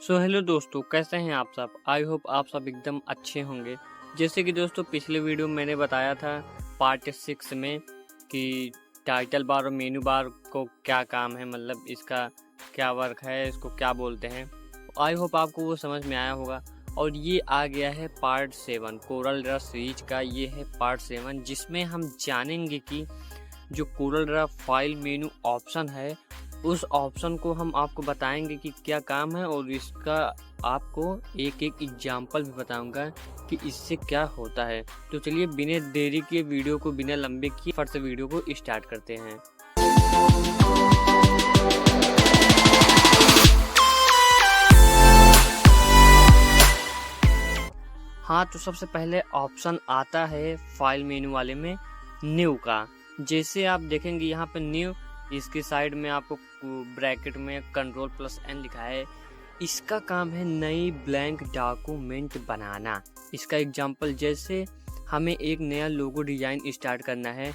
So hello दोस्तों, कैसे हैं आप सब। आई होप आप सब एकदम अच्छे होंगे। जैसे कि दोस्तों पिछले वीडियो में मैंने बताया था पार्ट 6 में कि टाइटल बार और मेनू बार को क्या काम है, मतलब इसका क्या वर्क है, इसको क्या बोलते हैं। आई होप आपको वो समझ में आया होगा। और ये आ गया है पार्ट 7 कोरल ड्रा सीरीज का। ये है पार्ट 7 जिसमें हम जानेंगे कि जो Corel Draw file menu option है उस ऑप्शन को हम आपको बताएंगे कि क्या काम है, और इसका आपको एक एक एग्जाम्पल भी बताऊंगा कि इससे क्या होता है। तो चलिए बिना देरी के वीडियो को बिना लंबे किए फट से वीडियो को स्टार्ट करते हैं। हाँ, तो सबसे पहले ऑप्शन आता है फाइल मेनू वाले में न्यू का। जैसे आप देखेंगे यहाँ पे न्यू, इसके साइड में आपको ब्रैकेट में Ctrl+N लिखा है। इसका काम है नई ब्लैंक डॉक्यूमेंट बनाना। इसका एग्जांपल, जैसे हमें एक नया लोगो डिजाइन स्टार्ट करना है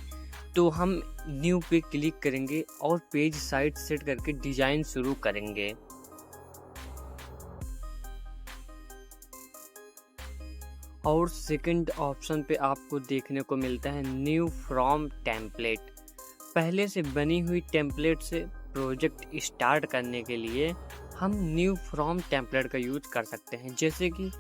तो हम न्यू पे क्लिक करेंगे और पेज साइज सेट करके डिजाइन शुरू करेंगे। और सेकंड ऑप्शन पे आपको देखने को मिलता है न्यू फ्रॉम टेम्पलेट। पहले से बनी हुई टेम्पलेट से प्रोजेक्ट स्टार्ट करने के लिए हम न्यू फ्रॉम टेम्पलेट का यूज कर सकते हैं। जैसे कि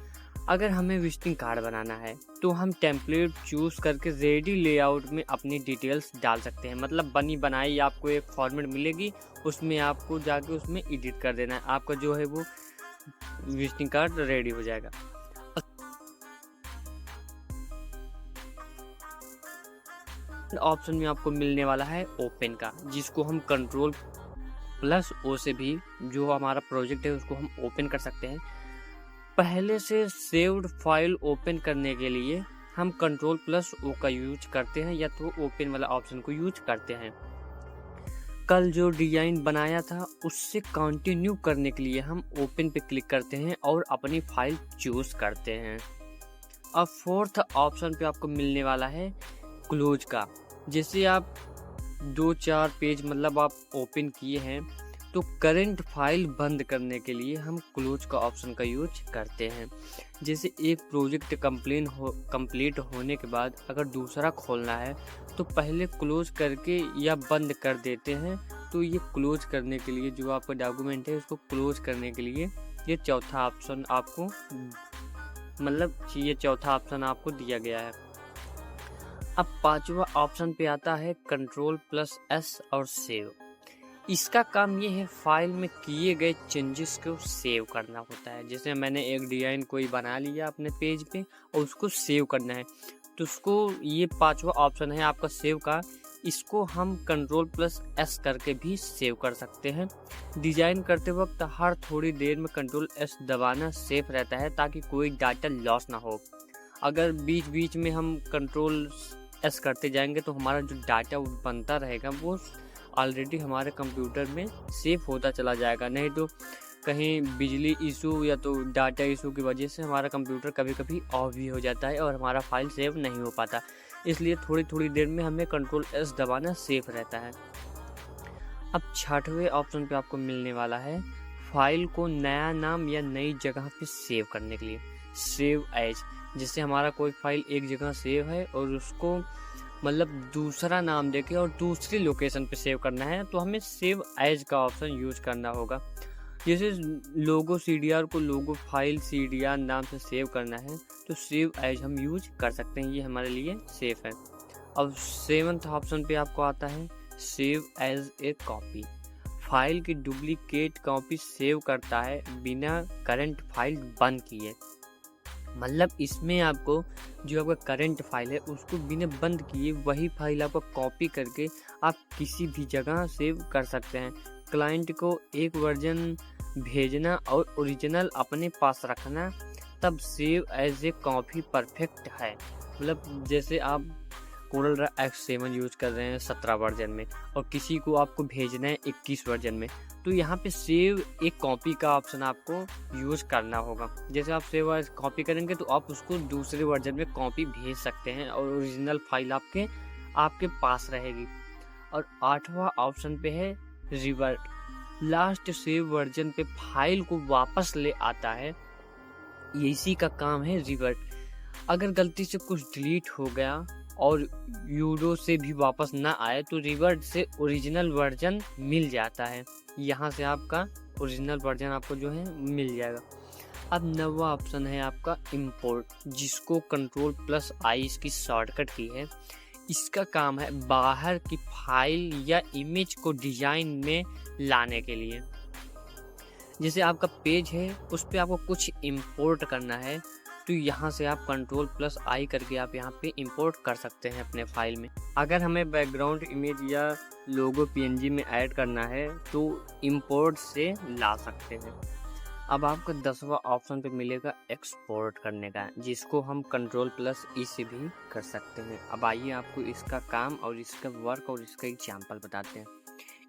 अगर हमें विजिटिंग कार्ड बनाना है तो हम टेम्पलेट चूज करके रेडी लेआउट में अपनी डिटेल्स डाल सकते हैं। मतलब बनी बनाई आपको एक फॉर्मेट मिलेगी, उसमें आपको जाके उसमें एडिट कर देना है, आपका जो है वो विजिटिंग कार्ड रेडी हो जाएगा। ऑप्शन में आपको मिलने वाला है ओपन का, जिसको हम Ctrl+O से भी जो हमारा प्रोजेक्ट है उसको हम ओपन कर सकते हैं। पहले से सेव्ड फाइल ओपन करने के लिए हम Ctrl+O का यूज करते हैं या तो ओपन वाला ऑप्शन को यूज करते हैं। कल जो डिजाइन बनाया था उससे कंटिन्यू करने के लिए हम ओपन पे क्लिक करते हैं और अपनी फाइल चूज करते हैं। अब फोर्थ ऑप्शन पे आपको मिलने वाला है क्लोज का। जैसे आप 2-4 पेज मतलब आप ओपन किए हैं तो करंट फाइल बंद करने के लिए हम क्लोज का ऑप्शन का यूज करते हैं। जैसे एक प्रोजेक्ट कंप्लीट होने के बाद अगर दूसरा खोलना है तो पहले क्लोज करके या बंद कर देते हैं। तो ये क्लोज करने के लिए जो आपका डॉक्यूमेंट है उसको क्लोज करने के लिए ये चौथा ऑप्शन आपको आपको दिया गया है। अब पांचवा ऑप्शन पे आता है Ctrl+S और सेव। इसका काम ये है फाइल में किए गए चेंजेस को सेव करना होता है। जैसे मैंने एक डिजाइन कोई बना लिया अपने पेज पे और उसको सेव करना है तो उसको ये पांचवा ऑप्शन है आपका सेव का। इसको हम Ctrl+S करके भी सेव कर सकते हैं। डिजाइन करते वक्त हर थोड़ी देर में Ctrl+S दबाना सेफ रहता है ताकि कोई डाटा लॉस ना हो। अगर बीच बीच में हम Ctrl+S करते जाएंगे तो हमारा जो डाटा बनता रहेगा वो ऑलरेडी हमारे कंप्यूटर में सेव होता चला जाएगा। नहीं तो कहीं बिजली इशू या तो डाटा इशू की वजह से हमारा कंप्यूटर कभी कभी ऑफ भी हो जाता है और हमारा फाइल सेव नहीं हो पाता। इसलिए थोड़ी थोड़ी देर में हमें Ctrl+S दबाना सेफ रहता है। अब छठवें ऑप्शन पे आपको मिलने वाला है फाइल को नया नाम या नई जगह पे सेव करने के लिए सेव एज। जिससे हमारा कोई फाइल एक जगह सेव है और उसको मतलब दूसरा नाम देके और दूसरी लोकेशन पे सेव करना है तो हमें सेव एज का ऑप्शन यूज करना होगा। जैसे लोगो CDR को लोगो फाइल CDR नाम से सेव करना है तो सेव एज हम यूज कर सकते हैं, ये हमारे लिए सेफ है। अब 7th ऑप्शन पे आपको आता है save as a copy. File की डुप्लीकेट कॉपी सेव करता है बिना करंट फाइल बंद किए। मतलब इसमें आपको जो आपका करंट फाइल है उसको बिना बंद किए वही फाइल आपको कॉपी करके आप किसी भी जगह सेव कर सकते हैं। क्लाइंट को एक वर्जन भेजना और ओरिजिनल अपने पास रखना, तब save as a copy perfect है। मतलब जैसे आप कोरल ड्रा X7 यूज कर रहे हैं 17 वर्जन में और किसी को आपको भेजना है 21 वर्जन में, तो यहाँ पे सेव एक कॉपी का ऑप्शन आपको यूज करना होगा। जैसे आप सेव एज कॉपी करेंगे तो आप उसको दूसरे वर्जन में कॉपी भेज सकते हैं और ओरिजिनल फाइल आपके पास रहेगी। और 8वां ऑप्शन पे है रिवर्ट। लास्ट सेव वर्जन पे फाइल को वापस ले आता है। इसी का काम है रिवर्ट। अगर गलती से कुछ डिलीट हो गया और यूडो से भी वापस ना आए तो रिवर्ट से ओरिजिनल वर्जन मिल जाता है। यहाँ से आपका ओरिजिनल वर्जन आपको जो है मिल जाएगा। अब नवा ऑप्शन है आपका इंपोर्ट, जिसको Ctrl+I इसकी शॉर्टकट की है। इसका काम है बाहर की फाइल या इमेज को डिजाइन में लाने के लिए। जैसे आपका पेज है, उस पर आपको कुछ इंपोर्ट करना है तो यहाँ से आप Ctrl+I करके आप यहाँ पे इंपोर्ट कर सकते हैं अपने फाइल में। अगर हमें बैकग्राउंड इमेज या लोगो PNG में ऐड करना है तो इंपोर्ट से ला सकते हैं। अब आपको 10वां ऑप्शन पे मिलेगा एक्सपोर्ट करने का, जिसको हम Ctrl+E से भी कर सकते हैं। अब आइए आपको इसका काम और इसका वर्क और इसका एग्जाम्पल बताते हैं।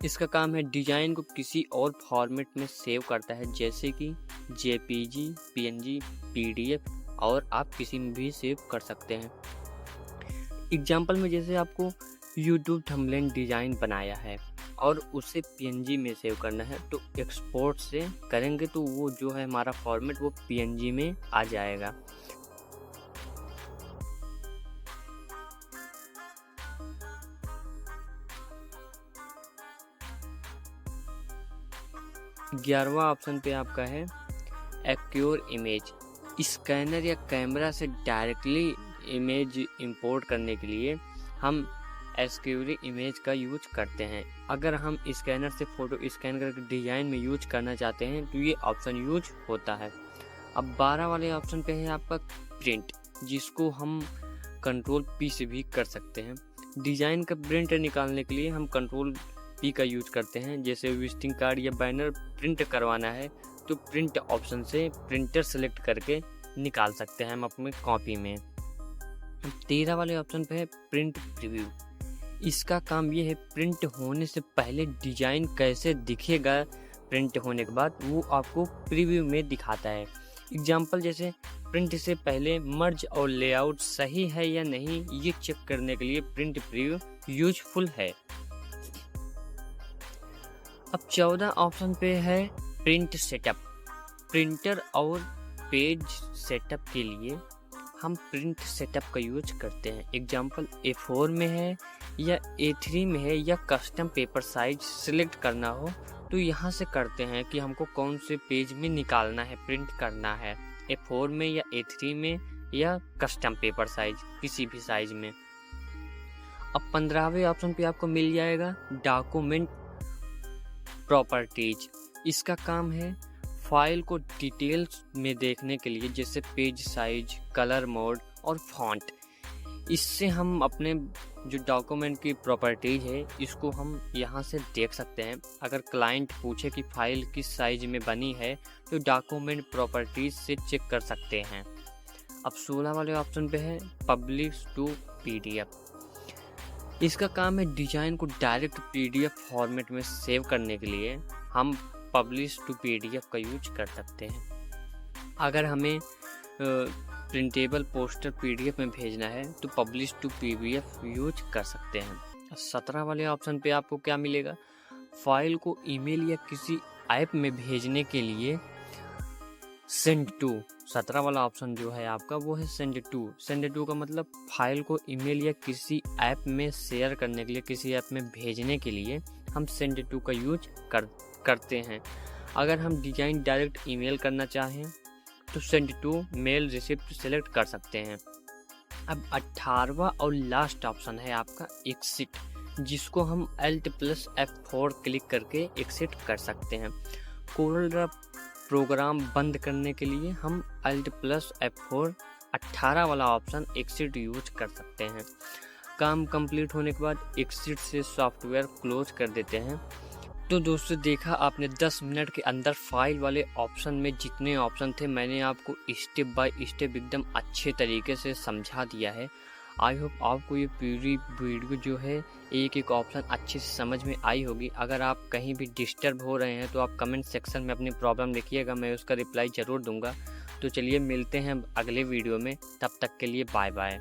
इसका काम है डिजाइन को किसी और फॉर्मेट में सेव करता है, जैसे कि JPG, PNG, PDF और आप किसी में भी सेव कर सकते हैं। एग्जाम्पल में जैसे आपको YouTube थंबनेल डिजाइन बनाया है और उसे PNG में सेव करना है तो एक्सपोर्ट से करेंगे तो वो जो है हमारा फॉर्मेट वो PNG में आ जाएगा। ग्यारहवां ऑप्शन पे आपका है एक्योर इमेज। स्कैनर या कैमरा से डायरेक्टली इमेज इंपोर्ट करने के लिए हम एक्योर इमेज का यूज करते हैं। अगर हम स्कैनर से फोटो स्कैन करके डिजाइन में यूज करना चाहते हैं तो ये ऑप्शन यूज होता है। अब 12 वाले ऑप्शन पे है आपका प्रिंट, जिसको हम Ctrl+P से भी कर सकते हैं। डिजाइन का प्रिंट निकालने के लिए हम Ctrl+P का यूज करते हैं। जैसे विजिटिंग कार्ड या बैनर प्रिंट करवाना है तो प्रिंट ऑप्शन से प्रिंटर सेलेक्ट करके निकाल सकते हैं हम अपने कॉपी में। 13 वाले ऑप्शन पे है प्रिंट प्रीव्यू। इसका काम ये है प्रिंट होने से पहले डिजाइन कैसे दिखेगा, प्रिंट होने के बाद वो आपको प्रीव्यू में दिखाता है। एग्जाम्पल जैसे प्रिंट से पहले मर्ज और लेआउट सही है या नहीं, ये चेक करने के लिए प्रिंट प्रीव्यू यूजफुल है। अब 14 ऑप्शन पे है प्रिंट सेटअप। प्रिंटर और पेज सेटअप के लिए हम प्रिंट सेटअप का यूज करते हैं। एग्जाम्पल A4 में है या A3 में है या कस्टम पेपर साइज सिलेक्ट करना हो तो यहाँ से करते हैं कि हमको कौन से पेज में निकालना है, प्रिंट करना है, A4 में या A3 में या कस्टम पेपर साइज, किसी भी साइज में। अब 15वें ऑप्शन पे आपको मिल जाएगा डॉक्यूमेंट प्रॉपर्टीज। इसका काम है फाइल को डिटेल्स में देखने के लिए, जैसे पेज साइज, कलर मोड और फॉन्ट। इससे हम अपने जो डॉक्यूमेंट की प्रॉपर्टीज है इसको हम यहाँ से देख सकते हैं। अगर क्लाइंट पूछे कि फाइल किस साइज में बनी है तो डॉक्यूमेंट प्रॉपर्टीज से चेक कर सकते हैं। अब 16 वाले ऑप्शन पे है पब्लिश टू PDF। इसका काम है डिजाइन को डायरेक्ट PDF फॉर्मेट में सेव करने के लिए हम पब्लिश टू PDF का यूज कर सकते हैं। अगर हमें प्रिंटेबल पोस्टर PDF में भेजना है तो पब्लिश टू PDF यूज कर सकते हैं। 17 वाले ऑप्शन पे आपको क्या मिलेगा, फाइल को ईमेल या किसी ऐप में भेजने के लिए सेंड टू। 17 वाला ऑप्शन जो है आपका वो है सेंड टू। सेंड टू का मतलब फाइल को ईमेल या किसी ऐप में शेयर करने के लिए, किसी ऐप में भेजने के लिए हम सेंड टू का यूज करते हैं। अगर हम डिजाइन डायरेक्ट ईमेल करना चाहें तो send to mail recipient select कर सकते हैं। अब 18वां और लास्ट ऑप्शन है आपका एक्सिट, जिसको हम Alt+F4 क्लिक करके एक्सिट कर सकते हैं। कोरल ड्रा प्रोग्राम बंद करने के लिए हम Alt+F4 18 वाला ऑप्शन एक्सिट यूज कर सकते हैं। काम कंप्लीट होने के बाद एक्सिट से सॉफ्टवेयर क्लोज कर देते हैं। तो दोस्तों देखा आपने 10 मिनट के अंदर फाइल वाले ऑप्शन में जितने ऑप्शन थे मैंने आपको स्टेप बाय स्टेप एकदम अच्छे तरीके से समझा दिया है। आई होप आपको ये पूरी वीडियो जो है एक एक ऑप्शन अच्छे से समझ में आई होगी। अगर आप कहीं भी डिस्टर्ब हो रहे हैं तो आप कमेंट सेक्शन में अपनी प्रॉब्लम लिखिएगा, मैं उसका रिप्लाई ज़रूर दूंगा। तो चलिए मिलते हैं अगले वीडियो में, तब तक के लिए बाय बाय।